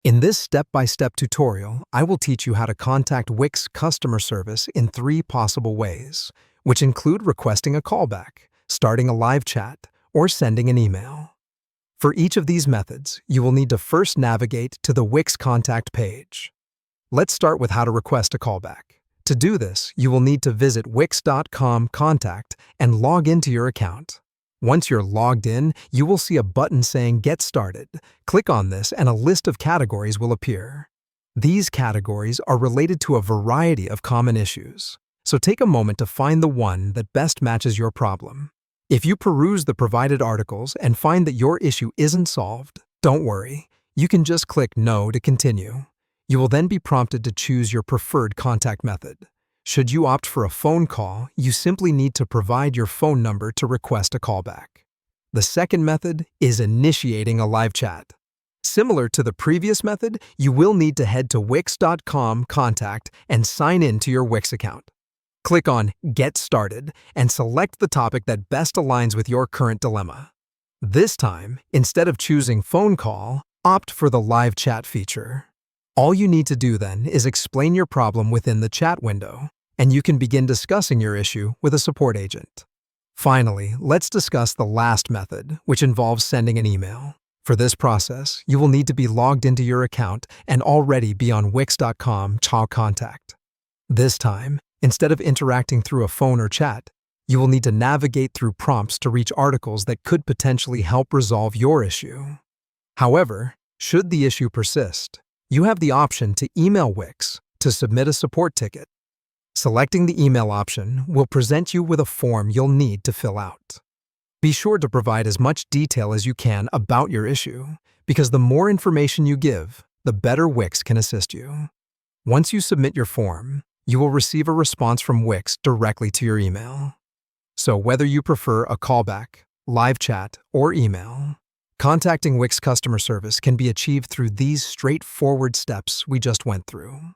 In this step-by-step tutorial, I will teach you how to contact Wix customer service in 3 possible ways, which include requesting a callback, starting a live chat, or sending an email. For each of these methods, you will need to first navigate to the Wix contact page. Let's start with how to request a callback. To do this, you will need to visit wix.com contact and log into your account. Once you're logged in, you will see a button saying Get Started. Click on this and a list of categories will appear. These categories are related to a variety of common issues, so take a moment to find the one that best matches your problem. If you peruse the provided articles and find that your issue isn't solved, don't worry. You can just click No to continue. You will then be prompted to choose your preferred contact method. Should you opt for a phone call, you simply need to provide your phone number to request a callback. The second method is initiating a live chat. Similar to the previous method, you will need to head to wix.com contact and sign in to your Wix account. Click on Get Started and select the topic that best aligns with your current dilemma. This time, instead of choosing phone call, opt for the live chat feature. All you need to do then is explain your problem within the chat window, and you can begin discussing your issue with a support agent. Finally, let's discuss the last method, which involves sending an email. For this process, you will need to be logged into your account and already be on wix.com contact. This time, instead of interacting through a phone or chat, you will need to navigate through prompts to reach articles that could potentially help resolve your issue. However, should the issue persist, you have the option to email Wix to submit a support ticket. Selecting the email option will present you with a form you'll need to fill out. Be sure to provide as much detail as you can about your issue, because the more information you give, the better Wix can assist you. Once you submit your form, you will receive a response from Wix directly to your email. So whether you prefer a callback, live chat, or email, contacting Wix customer service can be achieved through these straightforward steps we just went through.